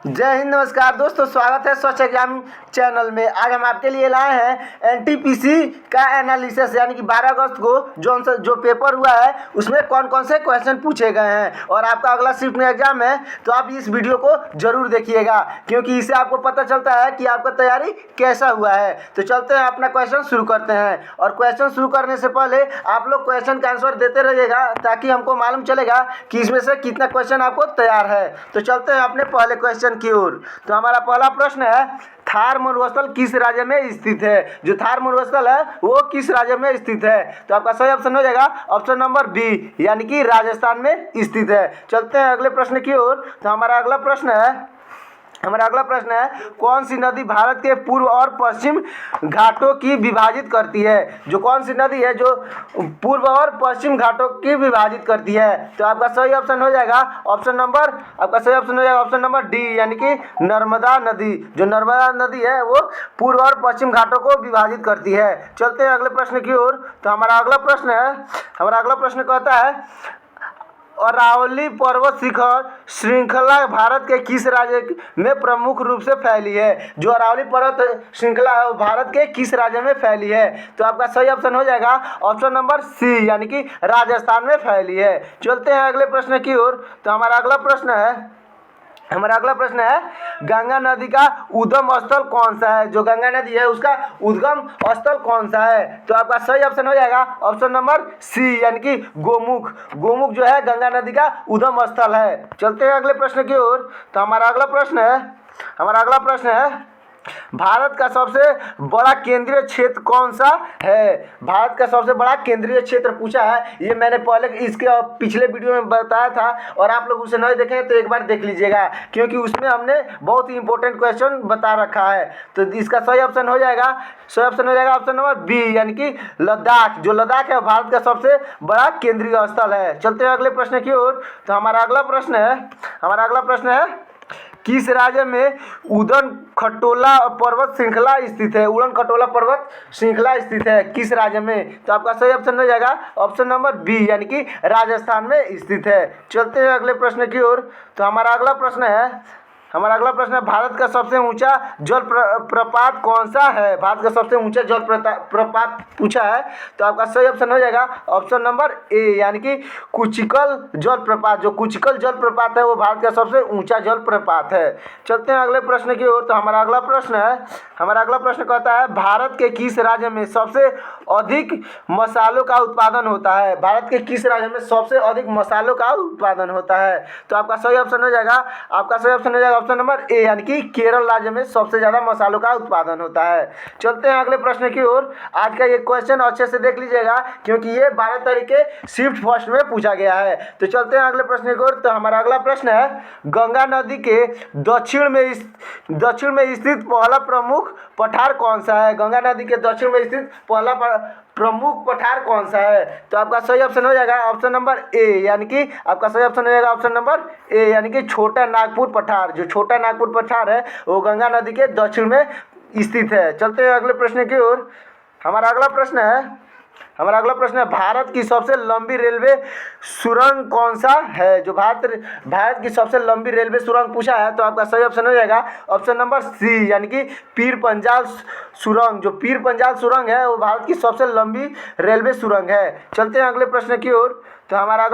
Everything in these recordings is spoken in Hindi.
जय हिंद, नमस्कार दोस्तों, स्वागत है स्वच्छ एग्जाम चैनल में। आज हम आपके लिए लाए हैं एनटीपीसी का एनालिसिस, यानी कि 12 अगस्त को जो पेपर हुआ है उसमें कौन कौन से क्वेश्चन पूछे गए हैं। और आपका अगला शिफ्ट में एग्जाम है तो आप इस वीडियो को जरूर देखिएगा, क्योंकि इससे आपको पता चलता है कि आपका तैयारी कैसा हुआ है। तो चलते हैं, अपना क्वेश्चन शुरू करते हैं। और क्वेश्चन शुरू करने से पहले आप लोग क्वेश्चन का आंसर देते रहिएगा, ताकि हमको मालूम चलेगा कि इसमें से कितना क्वेश्चन आपको तैयार है। तो चलते हैं अपने पहले क्वेश्चन की ओर। तो हमारा पहला प्रश्न है, थार मरुस्थल किस राज्य में स्थित है? जो थार मरुस्थल है वो किस राज्य में स्थित है? तो आपका सही ऑप्शन हो जाएगा ऑप्शन नंबर बी, यानी कि राजस्थान में स्थित है। चलते हैं अगले प्रश्न की ओर। तो हमारा अगला प्रश्न है, कौन सी नदी भारत के पूर्व और पश्चिम घाटों की विभाजित करती है? जो कौन सी नदी है जो पूर्व और पश्चिम घाटों की विभाजित करती है? तो आपका सही ऑप्शन हो जाएगा ऑप्शन नंबर डी, यानी कि नर्मदा नदी। जो नर्मदा नदी है वो पूर्व और पश्चिम घाटों को विभाजित करती है। चलते हैं अगले प्रश्न की ओर। तो हमारा अगला प्रश्न कहता है, अरावली पर्वत शिखर श्रृंखला भारत के किस राज्य में प्रमुख रूप से फैली है? जो अरावली पर्वत श्रृंखला है वो भारत के किस राज्य में फैली है? तो आपका सही ऑप्शन हो जाएगा ऑप्शन नंबर सी, यानी कि राजस्थान में फैली है। चलते हैं अगले प्रश्न की ओर। तो हमारा अगला प्रश्न है, गंगा नदी का उद्गम स्थल कौन सा है? जो गंगा नदी है उसका उद्गम स्थल कौन सा है? तो आपका सही ऑप्शन हो जाएगा ऑप्शन नंबर सी, यानी कि गोमुख जो है गंगा नदी का उद्गम स्थल है। चलते हैं अगले प्रश्न की ओर। तो हमारा अगला प्रश्न है, भारत का सबसे बड़ा केंद्रीय क्षेत्र कौन सा है? भारत का सबसे बड़ा केंद्रीय क्षेत्र पूछा है। ये मैंने पहले इसके पिछले वीडियो में बताया था, और आप लोग उसे नहीं देखें तो एक बार देख लीजिएगा, क्योंकि उसमें हमने बहुत ही इंपॉर्टेंट क्वेश्चन बता रखा है। तो इसका सही ऑप्शन हो जाएगा ऑप्शन नंबर बी, यानी कि लद्दाख। जो लद्दाख है भारत का सबसे बड़ा केंद्रीय स्थल है। चलते हैं अगले प्रश्न की ओर। तो हमारा अगला प्रश्न है, किस राज्य में उड़न खटोला पर्वत श्रृंखला स्थित है? किस राज्य में? तो आपका सही ऑप्शन हो जाएगा ऑप्शन नंबर बी, यानी कि राजस्थान में स्थित है। चलते हैं अगले प्रश्न की ओर। तो हमारा अगला प्रश्न है, भारत का सबसे ऊंचा जल प्रपात कौन सा है? भारत का सबसे ऊंचा जल प्रपात पूछा है। तो आपका सही ऑप्शन हो जाएगा ऑप्शन नंबर ए, यानी कि कुचिकल जलप्रपात। जो कुचिकल जलप्रपात है वो भारत का सबसे ऊंचा जलप्रपात है। चलते हैं अगले प्रश्न की ओर। तो हमारा अगला प्रश्न कहता है, भारत के किस राज्य में सबसे अधिक मसालों का उत्पादन होता है? भारत के किस राज्य में सबसे अधिक मसालों का उत्पादन होता है? तो आपका सही ऑप्शन हो जाएगा ऑप्शन नंबर ए, यानी कि केरल राज्य में सबसे ज़्यादा मसालों का उत्पादन होता है। चलते हैं अगले प्रश्न की ओर। आज का ये क्वेश्चन अच्छे से देख लीजिएगा, क्योंकि ये 12 तारीख के शिफ्ट फर्स्ट में पूछा गया है। तो चलते हैं अगले प्रश्न की ओर। तो हमारा अगला प्रश्न है, गंगा नदी के दक्षिण में स्थित पहला प्रमुख पठार कौन सा है? गंगा नदी के दक्षिण में स्थित पहला प्रमुख पठार कौन सा है? तो आपका सही ऑप्शन हो जाएगा ऑप्शन नंबर ए, यानी कि छोटा नागपुर पठार। जो छोटा नागपुर पठार है वो गंगा नदी के दक्षिण में स्थित है। चलते हैं अगले प्रश्न की ओर। हमारा अगला प्रश्न है, भारत की सबसे लंबी रेलवे सुरंग कौन सा है? जो भारत की सबसे लंबी रेलवे सुरंग पूछा है। तो आपका सही ऑप्शन हो जाएगा ऑप्शन नंबर सी, यानी कि पीर पंजाल सुरंग। जो पीर पंजाल सुरंग है वो भारत की सबसे लंबी रेलवे सुरंग है। चलते हैं अगले प्रश्न की ओर। तो हमारा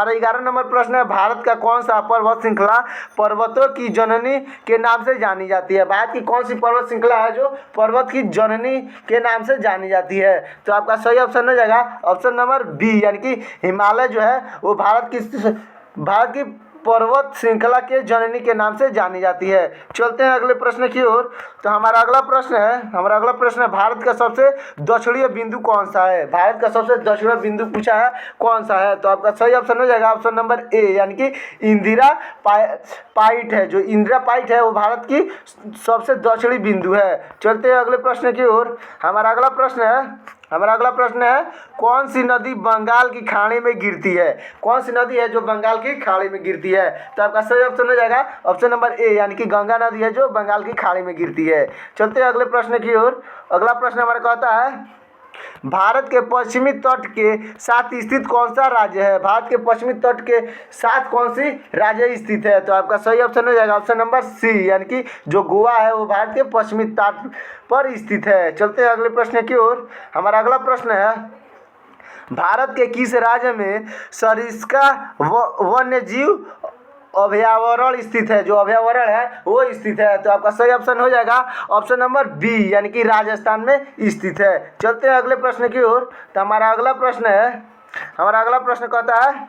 11 नंबर प्रश्न है, भारत का कौन सा पर्वत श्रृंखला पर्वतों की जननी के नाम से जानी जाती है? भारत की कौन सी पर्वत श्रृंखला है जो पर्वत की जननी के नाम से जानी जाती है? तो आपका सही ऑप्शन हो जाएगा ऑप्शन नंबर बी, यानी कि हिमालय जो है वो भारत की पर्वत श्रृंखला के जननी के नाम से जानी जाती है। चलते हैं अगले प्रश्न की ओर। तो हमारा अगला प्रश्न है, भारत का सबसे दक्षिणीय बिंदु कौन सा है? भारत का सबसे दक्षिणीय बिंदु पूछा है, कौन सा है? तो आपका सही ऑप्शन हो जाएगा ऑप्शन नंबर ए, यानी कि इंदिरा पाइट है। जो इंदिरा पाइट है वो भारत की सबसे दक्षिणी बिंदु है। चलते हैं अगले प्रश्न की ओर। हमारा अगला प्रश्न है, कौन सी नदी बंगाल की खाड़ी में गिरती है? कौन सी नदी है जो बंगाल की खाड़ी में गिरती है? तो आपका सही ऑप्शन हो जाएगा ऑप्शन नंबर ए, यानी कि गंगा नदी है जो बंगाल की खाड़ी में गिरती है। चलते हैं अगले प्रश्न की ओर। अगला प्रश्न हमारा कहता है, भारत के पश्चिमी तट के साथ स्थित कौन सा राज्य है? भारत के पश्चिमी तट के साथ कौन सी राज्य स्थित है? तो आपका सही ऑप्शन हो जाएगा ऑप्शन नंबर सी, यानी कि जो गोवा है वो भारत के पश्चिमी तट पर स्थित है। चलते हैं अगले प्रश्न की ओर। हमारा अगला प्रश्न है, भारत के किस राज्य में सरिस्का वन्यजीव अभयारण्य स्थित है? जो अभयारण्य है वो स्थित है। तो आपका सही ऑप्शन हो जाएगा ऑप्शन नंबर बी, यानी कि राजस्थान में स्थित है। चलते हैं अगले प्रश्न की ओर। तो हमारा अगला प्रश्न कहता है,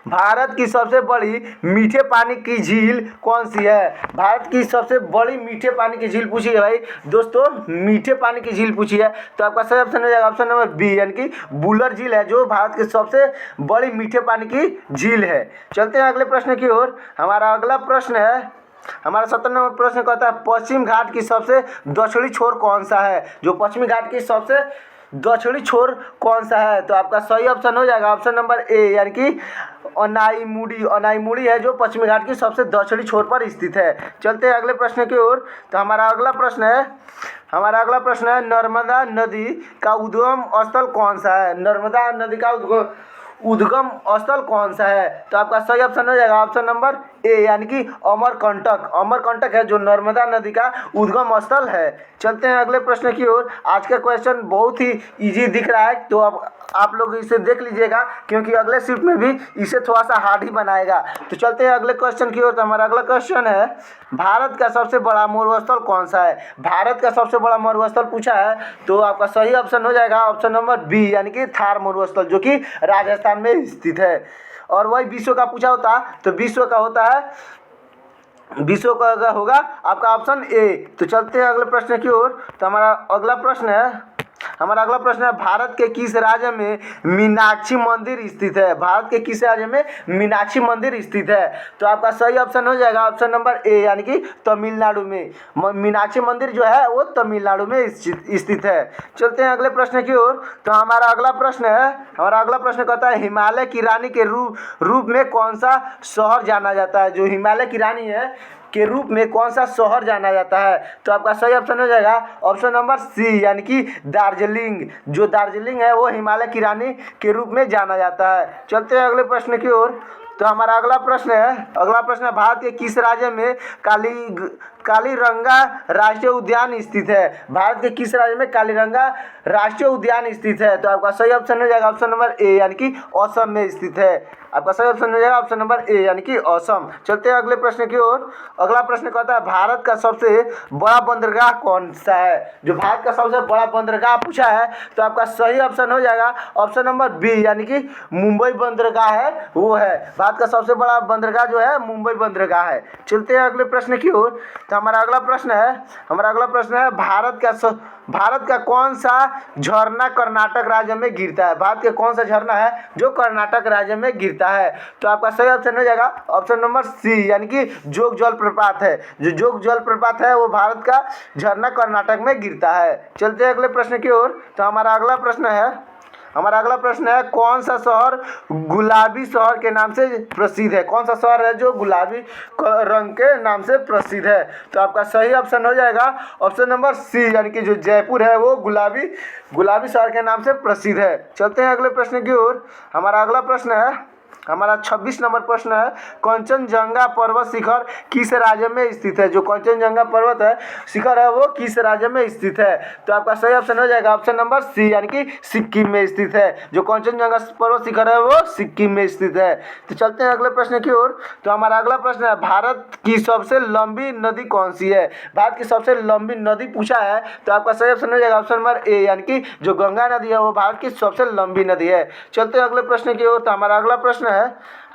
भारत की सबसे बड़ी मीठे पानी की झील कौन सी है? भारत की सबसे बड़ी मीठे पानी की झील पूछी है भाई दोस्तों, मीठे पानी की झील पूछी है। तो आपका सही ऑप्शन हो जाएगा ऑप्शन नंबर बी, यानी कि बुलर झील है जो भारत की सबसे बड़ी मीठे पानी की झील है। चलते हैं अगले प्रश्न की ओर। हमारा अगला प्रश्न है, हमारा 17 नंबर प्रश्न कहता है, पश्चिम घाट की सबसे दक्षिणी छोर कौन सा है? जो पश्चिमी घाट की सबसे दक्षिणी छोर कौन सा है? तो आपका सही ऑप्शन हो जाएगा ऑप्शन नंबर ए, यानी कि अनाईमुड़ी है जो पश्चिमी घाट की सबसे दक्षिणी छोर पर स्थित है। चलते हैं अगले प्रश्न की ओर। तो हमारा अगला प्रश्न है, नर्मदा नदी का उद्गम स्थल कौन सा है? नर्मदा नदी का उद्गम स्थल कौन सा है? तो आपका सही ऑप्शन हो जाएगा ऑप्शन नंबर ए, यानी कि अमरकंटक है जो नर्मदा नदी का उद्गम स्थल है। चलते हैं अगले प्रश्न की ओर। आज का क्वेश्चन बहुत ही इजी दिख रहा है, तो अब आप लोग इसे देख लीजिएगा क्योंकि अगले शिफ्ट में भी इसे थोड़ा सा हार्ड ही बनाएगा। तो चलते हैं अगले क्वेश्चन की ओर। तो हमारा अगला क्वेश्चन है, भारत का सबसे बड़ा मरुस्थल कौन सा है? भारत का सबसे बड़ा मरुस्थल पूछा है, तो आपका सही ऑप्शन हो जाएगा ऑप्शन नंबर बी, यानी कि थार मरुस्थल जो कि राजस्थान में स्थित है। और वही विश्व का पूछा होता तो विश्व का होगा आपका ऑप्शन ए। तो चलते हैं अगले प्रश्न की ओर। तो हमारा अगला प्रश्न है, भारत के किस राज्य में मीनाक्षी मंदिर स्थित है? भारत के किस राज्य में मीनाक्षी मंदिर स्थित है? तो आपका सही ऑप्शन हो जाएगा ऑप्शन नंबर ए, यानी कि तमिलनाडु में। मीनाक्षी मंदिर जो है वो तमिलनाडु में स्थित है। चलते हैं अगले प्रश्न की ओर। तो हमारा अगला प्रश्न कहता है, हिमालय की रानी के रूप में कौन सा शहर जाना जाता है? जो हिमालय की रानी है के रूप में कौन सा शहर जाना जाता है? तो आपका सही ऑप्शन हो जाएगा ऑप्शन नंबर सी, यानी कि दार्जिलिंग। जो दार्जिलिंग है वो हिमालय की रानी के रूप में जाना जाता है। चलते हैं अगले प्रश्न की ओर। तो हमारा अगला प्रश्न है, भारत के किस राज्य में कालीरंगा राष्ट्रीय उद्यान स्थित है? भारत के किस राज्य में कालीरंगा राष्ट्रीय उद्यान स्थित है? तो आपका सही ऑप्शन हो जाएगा ऑप्शन नंबर ए, यानी कि असम में स्थित है। आपका सही ऑप्शन हो जाएगा ऑप्शन नंबर ए, यानी कि असम। चलते हैं अगले प्रश्न की ओर। अगला प्रश्न कहता है, भारत का सबसे बड़ा बंदरगाह कौन सा है? जो भारत का सबसे बड़ा बंदरगाह पूछा है, तो आपका सही ऑप्शन हो जाएगा ऑप्शन नंबर बी, यानी कि मुंबई बंदरगाह है वो है। भारत का सबसे बड़ा बंदरगाह जो है मुंबई बंदरगाह है। चलते हैं अगले प्रश्न की ओर। तो हमारा अगला प्रश्न है, भारत का कौन सा झरना कर्नाटक राज्य में गिरता है? भारत के कौन सा झरना है जो कर्नाटक राज्य में गिरता है? तो आपका सही ऑप्शन हो जाएगा ऑप्शन नंबर सी, यानी कि जोग जलप्रपात है। जो जोग जलप्रपात है वो भारत का झरना कर्नाटक में गिरता है। चलते हैं अगले प्रश्न की ओर। तो हमारा अगला प्रश्न है, कौन सा शहर गुलाबी शहर के नाम से प्रसिद्ध है? कौन सा शहर है जो गुलाबी रंग के नाम से प्रसिद्ध है? तो आपका सही ऑप्शन हो जाएगा ऑप्शन नंबर सी, यानी कि जो जयपुर है वो गुलाबी शहर के नाम से प्रसिद्ध है। चलते हैं अगले प्रश्न की ओर। हमारा 26 नंबर प्रश्न है, कंचनजंगा पर्वत शिखर किस राज्य में स्थित है? जो कंचनजंगा पर्वत है शिखर है वो किस राज्य में स्थित है? तो आपका सही ऑप्शन हो जाएगा ऑप्शन नंबर सी, यानी कि सिक्किम में स्थित है। जो कंचनजंगा पर्वत शिखर है वो सिक्किम में स्थित है। तो चलते हैं अगले प्रश्न की ओर। तो हमारा अगला प्रश्न है, भारत की सबसे लंबी नदी कौन सी है? भारत की सबसे लंबी नदी पूछा है, तो आपका सही ऑप्शन हो जाएगा ऑप्शन नंबर ए, यानी कि जो गंगा नदी है वो भारत की सबसे लंबी नदी है। चलते हैं अगले प्रश्न की ओर। तो हमारा अगला प्रश्न है,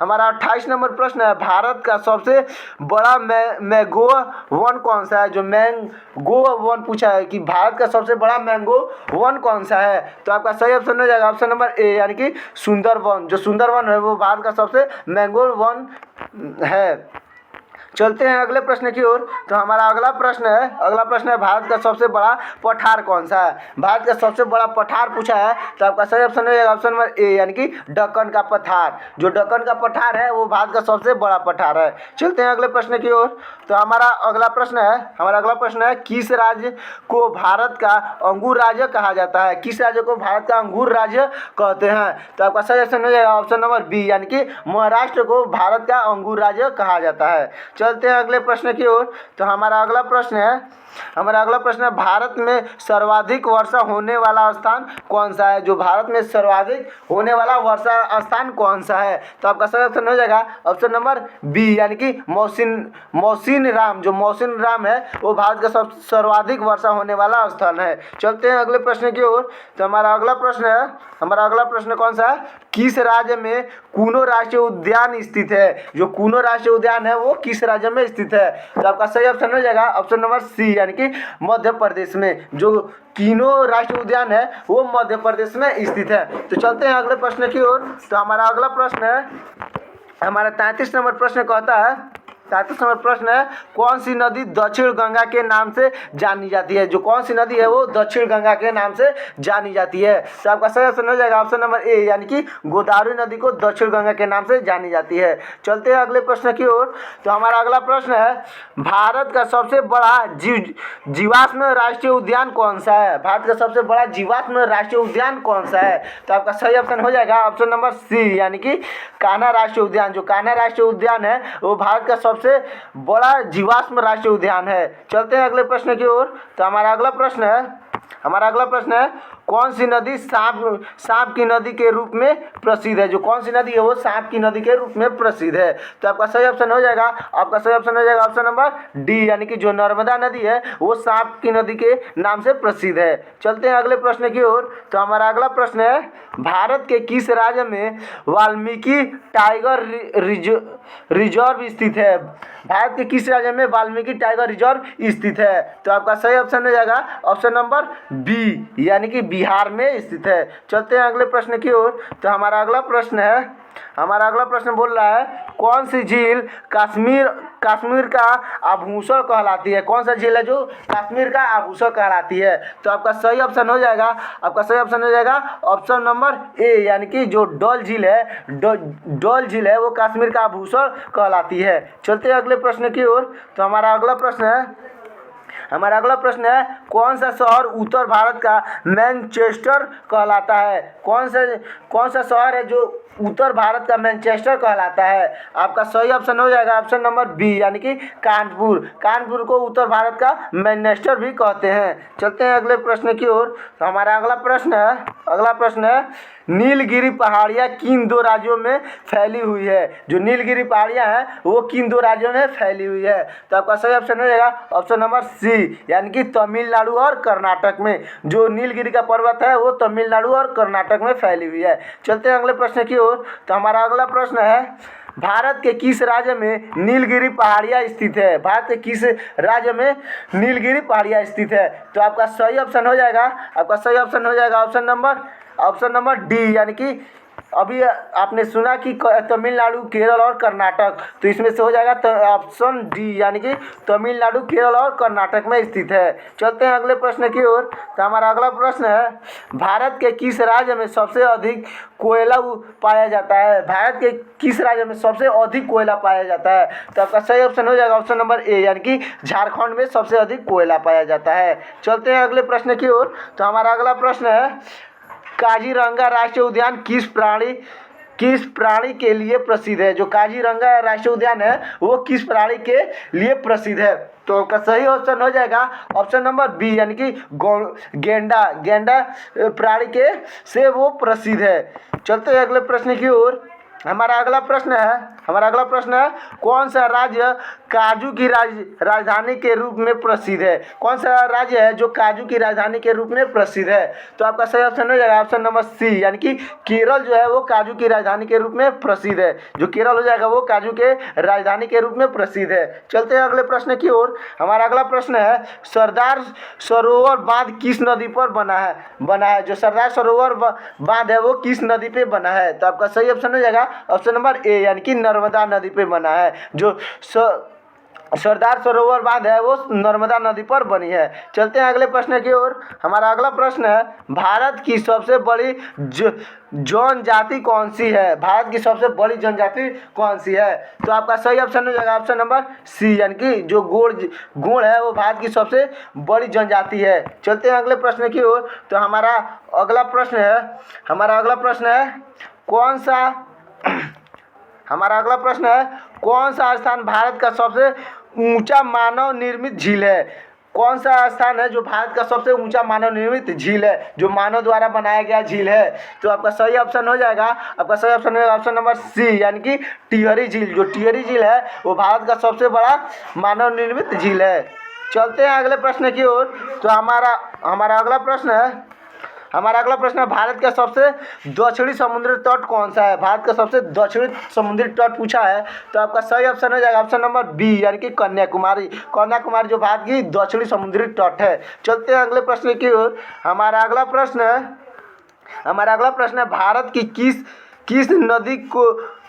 हमारा 28 नंबर प्रश्न है, भारत का सबसे बड़ा मैंगो वन कौन सा है? जो मैंगो वन पूछा है कि भारत का सबसे बड़ा मैंगो वन कौन सा है? तो आपका सही ऑप्शन हो जाएगा ऑप्शन नंबर ए, यानी कि सुंदरवन। जो सुंदरवन है वो भारत का सबसे मैंगो वन है। चलते हैं अगले प्रश्न की ओर। तो हमारा अगला प्रश्न है भारत का सबसे बड़ा पठार कौन सा है। भारत का सबसे बड़ा पठार पूछा है, तो आपका सही ऑप्शन हो जाएगा ऑप्शन नंबर ए, यानी कि दक्कन का पठार। जो दक्कन का पठार है वो भारत का सबसे बड़ा पठार है। चलते हैं अगले प्रश्न की ओर। तो हमारा अगला प्रश्न है किस राज्य को भारत का अंगूर राज्य कहा जाता है। किस राज्य को भारत का अंगूर राज्य कहते हैं। तो आपका सही ऑप्शन हो जाएगा ऑप्शन नंबर बी, यानी कि महाराष्ट्र को भारत का अंगूर राज्य कहा जाता है। चलते हैं अगले प्रश्न की ओर। तो हमारा अगला प्रश्न है भारत में सर्वाधिक वर्षा होने वाला स्थान कौन सा है। जो भारत में सर्वाधिक होने वाला वर्षा स्थान कौन सा है। तो आपका सही ऑप्शन हो जाएगा ऑप्शन नंबर बी, यानी कि मौसिनराम। जो मौसिनराम है वो भारत का सर्वाधिक वर्षा होने वाला स्थान है। चलते हैं अगले प्रश्न की ओर। तो हमारा अगला प्रश्न कौन सा है, किस राज्य में कूनो राष्ट्रीय उद्यान स्थित है। जो कूनो राष्ट्रीय उद्यान है वो किस राज्य में स्थित है। तो आपका सही ऑप्शन हो जाएगा ऑप्शन नंबर सी, यानी कि मध्य प्रदेश में। जो कीनो राष्ट्रीय उद्यान है वो मध्य प्रदेश में स्थित है। तो चलते हैं अगले प्रश्न की ओर। तो हमारा अगला प्रश्न है, हमारा 33 नंबर प्रश्न कहता है, 33 नंबर प्रश्न है कौन सी नदी दक्षिण गंगा के नाम से जानी जाती है। जो कौन सी नदी है वो दक्षिण गंगा के नाम से जानी जाती है। तो आपका सही ऑप्शन हो जाएगा ऑप्शन नंबर ए, यानी कि गोदावरी नदी को दक्षिण गंगा के नाम से जानी जाती है। चलते हैं अगले प्रश्न की ओर। तो हमारा अगला प्रश्न है भारत का सबसे बड़ा जीवाश्म राष्ट्रीय उद्यान कौन सा है। भारत का सबसे बड़ा जीवाश्म राष्ट्रीय उद्यान कौन सा है। तो आपका सही ऑप्शन हो जाएगा ऑप्शन नंबर सी, यानी कि कान्हा राष्ट्रीय उद्यान। जो कान्हा राष्ट्रीय उद्यान है वो भारत का सबसे बड़ा जीवाश्म राष्ट्रीय उद्यान है। चलते हैं अगले प्रश्न की ओर। तो हमारा अगला प्रश्न है कौन सी नदी सांप की नदी के रूप में प्रसिद्ध है। जो कौन सी नदी है वो सांप की नदी के रूप में प्रसिद्ध है। तो आपका सही ऑप्शन हो जाएगा ऑप्शन नंबर डी, यानी कि जो नर्मदा नदी है वो सांप की नदी के नाम से प्रसिद्ध है। चलते हैं अगले प्रश्न की ओर। तो हमारा अगला प्रश्न है भारत के किस राज्य में वाल्मीकि टाइगर रिजर्व स्थित है। भारत के किस राज्य में वाल्मीकि टाइगर रिजर्व स्थित है। तो आपका सही ऑप्शन हो जाएगा ऑप्शन नंबर बी, यानी कि बिहार में स्थित है। चलते हैं अगले प्रश्न की ओर। तो हमारा अगला प्रश्न बोल रहा है कौन सी झील कश्मीर का आभूषण कहलाती है। कौन सा झील है जो कश्मीर का आभूषण कहलाती है। तो आपका सही ऑप्शन हो जाएगा ऑप्शन नंबर ए, यानी कि जो डल झील है वो कश्मीर का आभूषण कहलाती है। चलते हैं अगले प्रश्न की ओर। तो हमारा अगला प्रश्न है कौन सा शहर उत्तर भारत का मैनचेस्टर कहलाता है। कौन सा शहर है जो उत्तर भारत का मैनचेस्टर कहलाता है। आपका सही ऑप्शन हो जाएगा ऑप्शन नंबर बी, यानी कि कानपुर को उत्तर भारत का मैनचेस्टर भी कहते हैं। चलते हैं अगले प्रश्न की ओर। तो हमारा अगला प्रश्न है नीलगिरी पहाड़ियाँ किन दो राज्यों में फैली हुई है। जो नीलगिरी पहाड़ियाँ हैं वो किन दो राज्यों में फैली हुई है। तो आपका सही ऑप्शन हो जाएगा ऑप्शन नंबर सी, यानी कि तमिलनाडु और कर्नाटक में। जो नीलगिरी का पर्वत है वो तमिलनाडु और कर्नाटक में फैली हुई है। चलते हैं अगले प्रश्न की ओर। तो हमारा अगला प्रश्न है भारत के किस राज्य में नीलगिरी पहाड़ियाँ स्थित है। भारत के किस राज्य में नीलगिरी पहाड़ियाँ स्थित है। तो आपका सही ऑप्शन हो जाएगा ऑप्शन नंबर डी, यानी कि अभी आपने सुना कि तमिलनाडु, केरल और कर्नाटक, तो इसमें से हो जाएगा ऑप्शन डी, यानी कि तमिलनाडु, केरल और कर्नाटक में स्थित है। चलते हैं अगले प्रश्न की ओर। तो हमारा अगला प्रश्न है भारत के किस राज्य में सबसे अधिक कोयला पाया जाता है। भारत के किस राज्य में सबसे अधिक कोयला पाया जाता है। तो आपका सही ऑप्शन हो जाएगा ऑप्शन नंबर ए, यानी कि झारखंड में सबसे अधिक कोयला पाया जाता है। चलते हैं अगले प्रश्न की ओर। तो हमारा अगला प्रश्न है काजीरंगा राष्ट्रीय उद्यान किस प्राणी के लिए प्रसिद्ध है। जो काजीरंगा राष्ट्रीय उद्यान है वो किस प्राणी के लिए प्रसिद्ध है। तो का सही ऑप्शन हो जाएगा ऑप्शन नंबर बी, यानी कि गेंडा प्राणी के से वो प्रसिद्ध है। चलते हैं अगले प्रश्न की ओर। हमारा अगला प्रश्न है कौन सा राज्य काजू की राजधानी के रूप में प्रसिद्ध है। कौन सा राज्य है जो काजू की राजधानी के रूप में प्रसिद्ध है। तो आपका सही ऑप्शन हो जाएगा ऑप्शन नंबर सी, यानी कि केरल जो है वो काजू की राजधानी के रूप में प्रसिद्ध है। जो केरल हो जाएगा वो काजू के राजधानी के रूप में प्रसिद्ध है। चलते हैं अगले प्रश्न की ओर। हमारा अगला प्रश्न है सरदार सरोवर बांध किस नदी पर बना है। जो सरदार सरोवर बांध है वो किस नदी पे बना है। तो आपका सही ऑप्शन हो जाएगा ऑप्शन नंबर ए, यानी कि नर्मदा नदी पे बना है। जो सरदार सरोवर बांध है वो नर्मदा नदी पर बनी है। चलते हैं अगले प्रश्न की ओर। हमारा अगला प्रश्न है, भारत की सबसे बड़ी जनजाति कौन सी है? भारत की सबसे बड़ी जनजाति कौन सी है? तो आपका सही ऑप्शन हो जाएगा ऑप्शन नंबर सी, यानी कि जो गोंड है वो भारत की सबसे बड़ी जनजाति है। चलते हैं अगले प्रश्न की ओर। तो हमारा अगला प्रश्न है कौन सा हमारा अगला प्रश्न है, कौन सा स्थान भारत का सबसे ऊंचा मानव निर्मित झील है? कौन सा स्थान है जो भारत का सबसे ऊंचा मानव निर्मित झील है, जो मानव द्वारा बनाया गया झील है? तो आपका सही ऑप्शन हो जाएगा ऑप्शन नंबर सी, यानी कि टिहरी झील। जो टिहरी झील है वो भारत का सबसे बड़ा मानव निर्मित झील है। चलते हैं अगले प्रश्न की ओर। तो हमारा अगला प्रश्न है, भारत का सबसे दक्षिणी समुद्री तट कौन सा है? भारत का सबसे दक्षिणी समुद्री तट पूछा है। तो आपका सही ऑप्शन हो जाएगा ऑप्शन नंबर बी, यानी कि कन्याकुमारी जो भारत की दक्षिणी समुद्री तट है। चलते हैं अगले प्रश्न की ओर। हमारा अगला प्रश्न है, भारत की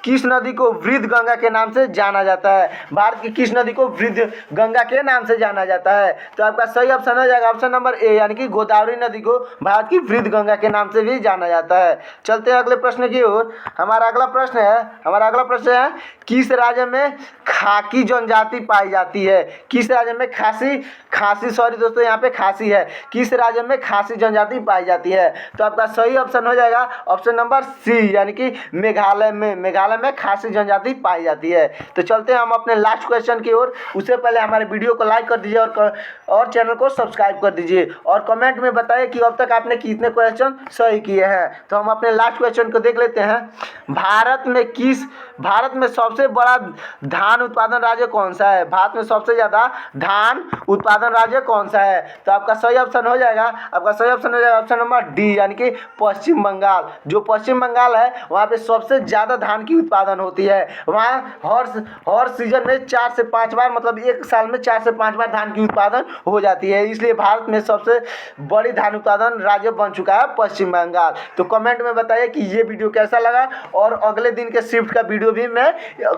किस नदी को वृद्ध गंगा के नाम से जाना जाता है? भारत की किस नदी को वृद्ध गंगा के नाम से जाना जाता है? तो आपका सही ऑप्शन हो जाएगा ऑप्शन नंबर ए, यानी कि गोदावरी नदी को भारत की वृद्ध गंगा के नाम से भी जाना जाता है। चलते हैं अगले प्रश्न की ओर। हमारा अगला प्रश्न है, किस राज्य में खाकी जनजाति पाई जाती है? किस राज्य में खासी सॉरी दोस्तों, यहाँ पे खासी है। किस राज्य में खासी जनजाति पाई जाती है? तो आपका सही ऑप्शन हो जाएगा ऑप्शन नंबर सी, यानी कि मेघालय में खासी जनजाति पाई जाती है। तो चलते हैं हम अपने लास्ट क्वेश्चन की ओर। उससे पहले हमारे वीडियो को लाइक कर दीजिए और चैनल को सब्सक्राइब कर दीजिए और कमेंट में बताइए कि अब तक आपने कितने क्वेश्चन सही किए हैं। तो हम अपने लास्ट क्वेश्चन को देख लेते हैं। भारत में सबसे बड़ा धान उत्पादन राज्य कौन सा है? भारत में सबसे ज्यादा धान उत्पादन राज्य कौन सा है? तो आपका सही ऑप्शन हो जाएगा ऑप्शन नंबर डी, यानी कि पश्चिम बंगाल। जो पश्चिम बंगाल है वहाँ पे सबसे ज्यादा धान की उत्पादन होती है। वहाँ हर सीजन में 4 से 5 बार, मतलब एक साल में 4 से 5 बार धान की उत्पादन हो जाती है। इसलिए भारत में सबसे बड़ी धान उत्पादन राज्य बन चुका है पश्चिम बंगाल। तो कमेंट में बताइए कि ये वीडियो कैसा लगा, और अगले दिन के शिफ्ट का वीडियो भी मैं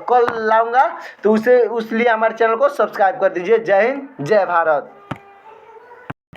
कल लाऊंगा, तो उसलिए हमारे चैनल को सब्सक्राइब कर दीजिए। जय हिंद, जय भारत।